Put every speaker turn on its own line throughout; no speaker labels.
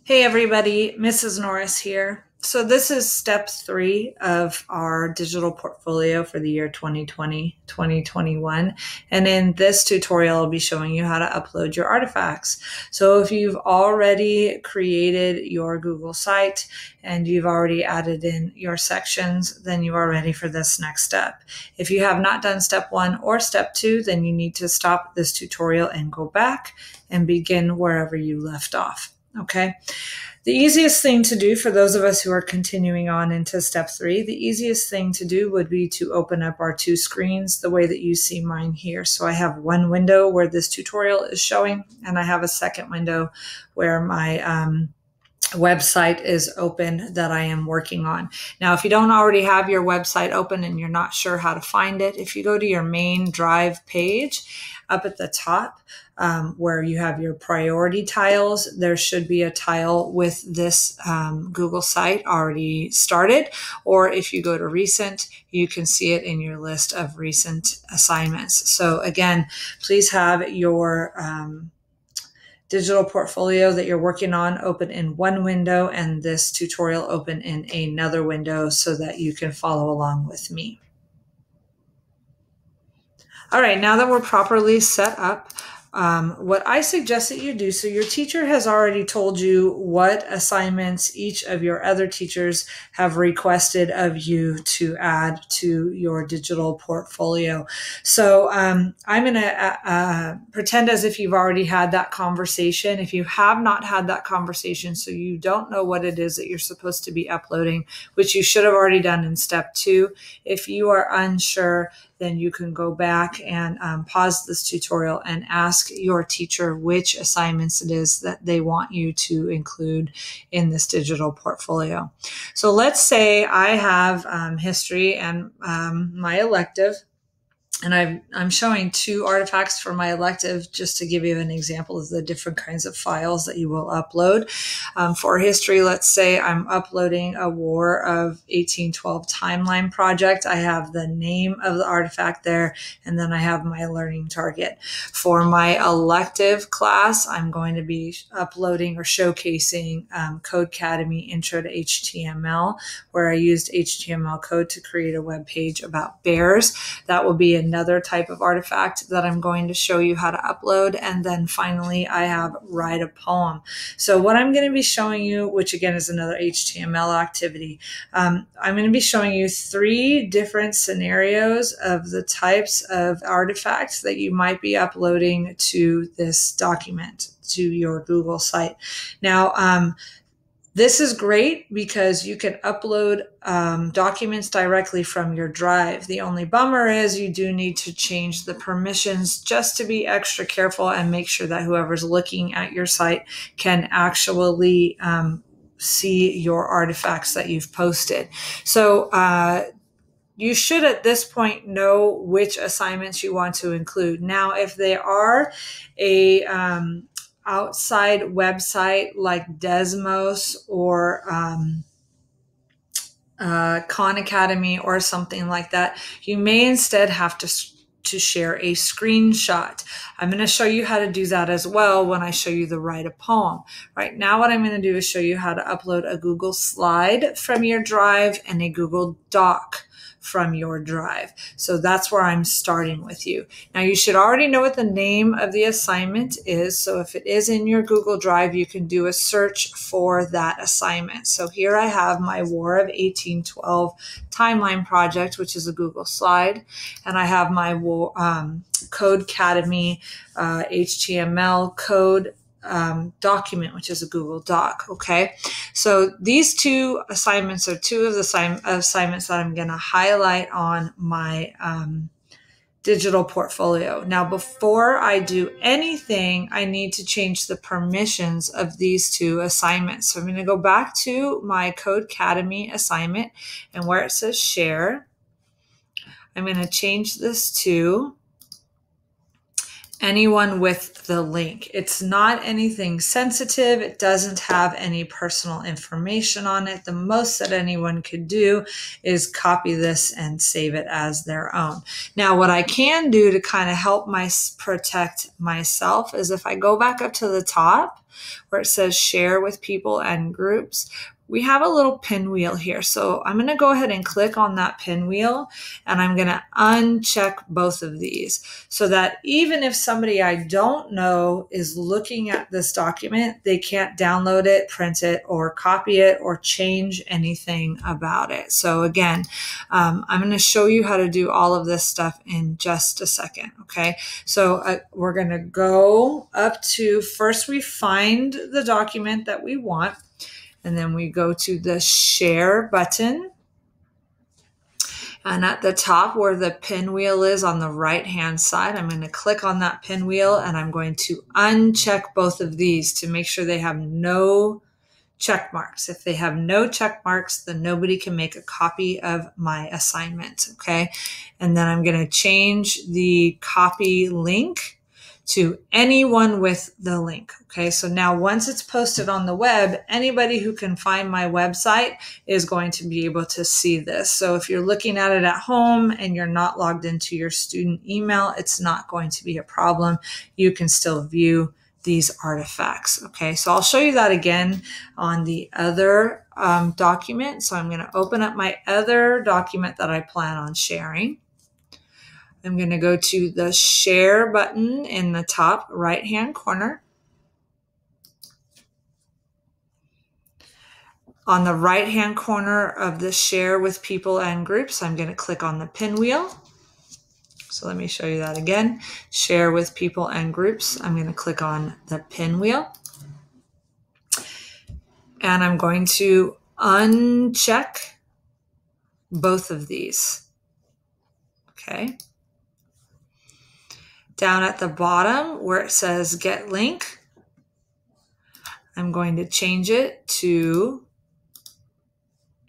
Hey everybody, Mrs. Norris here. So this is step 3 of our digital portfolio for the year 2020-2021. And in this tutorial, I'll be showing you how to upload your artifacts. So if you've already created your Google site and you've already added in your sections, then you are ready for this next step. If you have not done step 1 or step 2, then you need to stop this tutorial and go back and begin wherever you left off. Okay. The easiest thing to do for those of us who are continuing on into step 3, the easiest thing to do would be to open up our 2 screens the way that you see mine here. So I have one window where this tutorial is showing, and I have a second window where my website is open that I am working on. Now, if you don't already have your website open and you're not sure how to find it, if you go to your main Drive page up at the top, where you have your priority tiles, there should be a tile with this Google site already started. Or if you go to recent, you can see it in your list of recent assignments. So again, please have your digital portfolio that you're working on open in one window and this tutorial open in another window so that you can follow along with me. All right, now that we're properly set up, what I suggest that you do, so your teacher has already told you what assignments each of your other teachers have requested of you to add to your digital portfolio. So I'm going to pretend as if you've already had that conversation. If you have not had that conversation, so you don't know what it is that you're supposed to be uploading, which you should have already done in step 2. If you are unsure, then you can go back and pause this tutorial and ask your teacher which assignments it is that they want you to include in this digital portfolio. So let's say I have history and my elective, and I'm showing 2 artifacts for my elective just to give you an example of the different kinds of files that you will upload. For history, let's say I'm uploading a War of 1812 timeline project. I have the name of the artifact there, and then I have my learning target. For my elective class, I'm going to be uploading or showcasing Codecademy Intro to HTML, where I used HTML code to create a web page about bears. That will be another type of artifact that I'm going to show you how to upload. And then finally, I have write a poem. So what I'm going to be showing you, which again is another HTML activity, I'm going to be showing you 3 different scenarios of the types of artifacts that you might be uploading to this document, to your Google site. Now, this is great because you can upload documents directly from your Drive. The only bummer is you do need to change the permissions just to be extra careful and make sure that whoever's looking at your site can actually see your artifacts that you've posted. So you should at this point know which assignments you want to include. Now, if they are a outside website like Desmos or Khan Academy or something like that, you may instead have to share a screenshot. I'm going to show you how to do that as well when I show you the write a poem. Right now, what I'm going to do is show you how to upload a Google slide from your Drive and a Google Doc from your Drive. So that's where I'm starting with you. Now you should already know what the name of the assignment is. So if it is in your Google Drive, you can do a search for that assignment. So here I have my War of 1812 timeline project, which is a Google slide. And I have my Codecademy HTML code document, which is a Google Doc. Okay, so these 2 assignments are 2 of the assignments that I'm going to highlight on my digital portfolio. Now, before I do anything, I need to change the permissions of these 2 assignments. So I'm going to go back to my Codecademy assignment, and where it says share, I'm going to change this to anyone with the link. It's not anything sensitive. It doesn't have any personal information on it. The most that anyone could do is copy this and save it as their own. Now, what I can do to kind of help protect myself is if I go back up to the top where it says share with people and groups, we have a little pinwheel here. So I'm going to go ahead and click on that pinwheel, and I'm going to uncheck both of these so that even if somebody I don't know is looking at this document, they can't download it, print it, or copy it, or change anything about it. So again, I'm going to show you how to do all of this stuff in just a second. Okay. So we're going to go up to, first we find the document that we want. And then we go to the share button. And at the top where the pinwheel is on the right-hand side, I'm going to click on that pinwheel and I'm going to uncheck both of these to make sure they have no check marks. If they have no check marks, then nobody can make a copy of my assignment. Okay. And then I'm going to change the copy link to anyone with the link. Okay, so now once it's posted on the web, anybody who can find my website is going to be able to see this. So if you're looking at it at home and you're not logged into your student email, it's not going to be a problem. You can still view these artifacts. Okay, so I'll show you that again on the other document. So I'm going to open up my other document that I plan on sharing. I'm going to go to the share button in the top right-hand corner. On the right-hand corner of the share with people and groups, I'm going to click on the pinwheel. So let me show you that again. Share with people and groups. I'm going to click on the pinwheel. And I'm going to uncheck both of these. Okay. Down at the bottom where it says get link, I'm going to change it to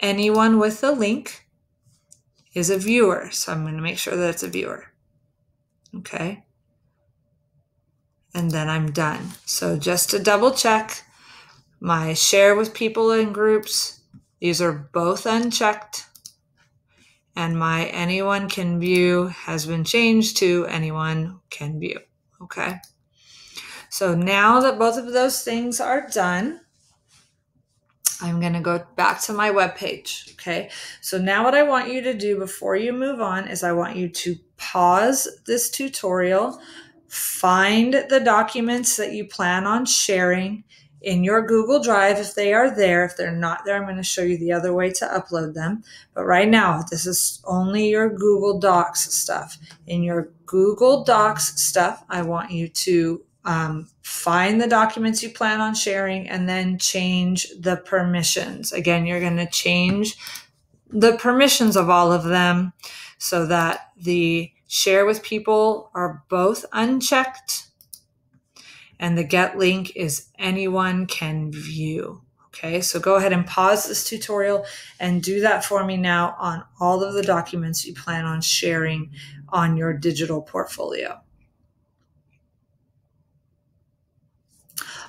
anyone with the link is a viewer. So I'm going to make sure that it's a viewer. Okay. And then I'm done. So just to double check, my share with people and groups, these are both unchecked. And my anyone can view has been changed to anyone can view. Okay. So now that both of those things are done, I'm going to go back to my web page. Okay. So now what I want you to do before you move on is I want you to pause this tutorial, find the documents that you plan on sharing in your Google Drive if they are there. If they're not there, I'm going to show you the other way to upload them. But right now, this is only your Google Docs stuff. In your Google Docs stuff, I want you to find the documents you plan on sharing and then change the permissions. Again, you're going to change the permissions of all of them so that the share with people are both unchecked and the get link is anyone can view. Okay, so go ahead and pause this tutorial and do that for me now on all of the documents you plan on sharing on your digital portfolio.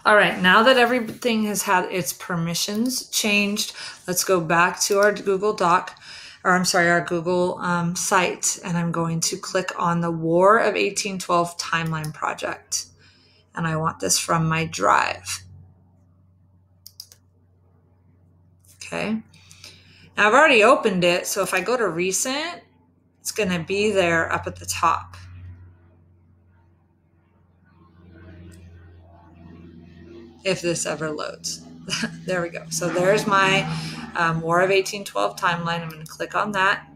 All right, now that everything has had its permissions changed, let's go back to our Google Doc, or I'm sorry, our Google site, and I'm going to click on the War of 1812 Timeline Project. And I want this from my drive. Okay. Now I've already opened it, so if I go to recent, it's going to be there up at the top. If this ever loads. There we go. So there's my War of 1812 timeline. I'm going to click on that.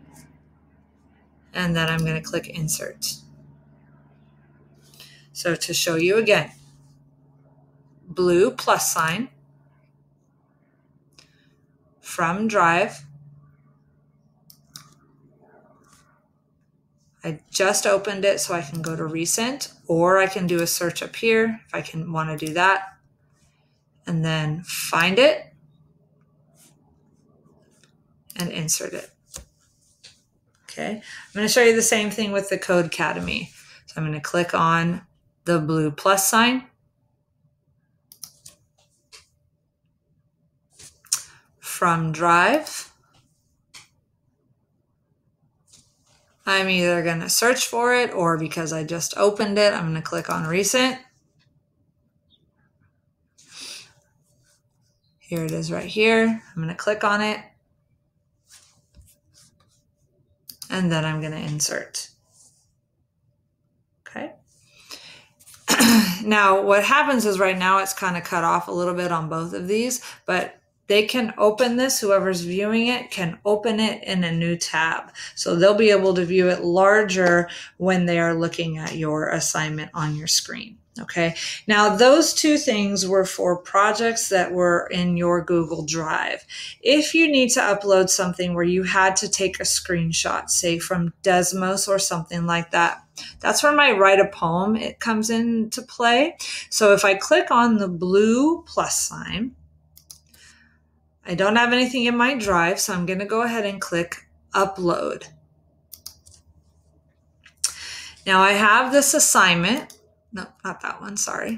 And then I'm going to click Insert. So to show you again, blue plus sign, from drive. I just opened it so I can go to recent, or I can do a search up here if I can want to do that. And then find it and insert it. Okay, I'm going to show you the same thing with the Code Academy. So I'm going to click on the blue plus sign. From Drive, I'm either going to search for it, or because I just opened it, I'm going to click on Recent. Here it is right here. I'm going to click on it, and then I'm going to insert. Okay. Now, what happens is right now it's kind of cut off a little bit on both of these, but they can open this, whoever's viewing it can open it in a new tab. So they'll be able to view it larger when they are looking at your assignment on your screen. Okay, now those two things were for projects that were in your Google Drive. If you need to upload something where you had to take a screenshot, say from Desmos or something like that, that's where my Write a Poem, it comes into play. So if I click on the blue plus sign, I don't have anything in my drive, so I'm going to go ahead and click Upload. Now I have this assignment. No, not that one, sorry.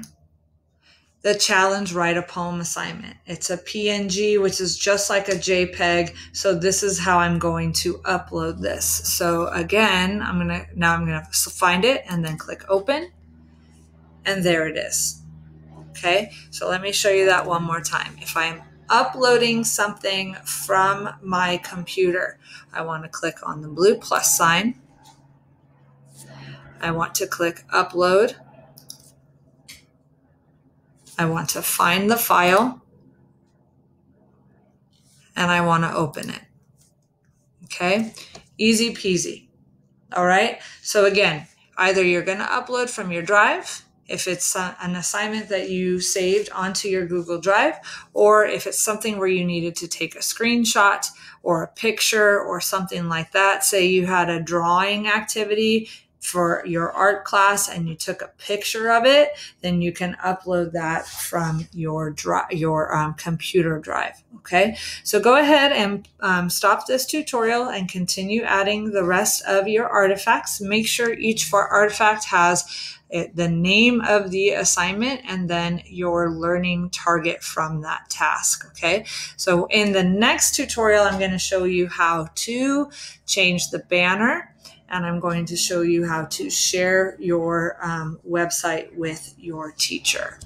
The Challenge Write a Poem assignment. It's a PNG, which is just like a JPEG. So this is how I'm going to upload this. So again, I'm going to find it and then click Open. And there it is. Okay, so let me show you that one more time. If I'm uploading something from my computer, I want to click on the blue plus sign. I want to click Upload. I want to find the file, and I want to open it. Okay, easy peasy. All right, so again, either you're going to upload from your drive, if it's an assignment that you saved onto your Google Drive, or if it's something where you needed to take a screenshot or a picture or something like that. Say you had a drawing activity for your art class and you took a picture of it, then you can upload that from your computer drive. Okay, so go ahead and stop this tutorial and continue adding the rest of your artifacts. Make sure each artifact has the name of the assignment and then your learning target from that task. Okay, so in the next tutorial, I'm going to show you how to change the banner, and I'm going to show you how to share your website with your teacher.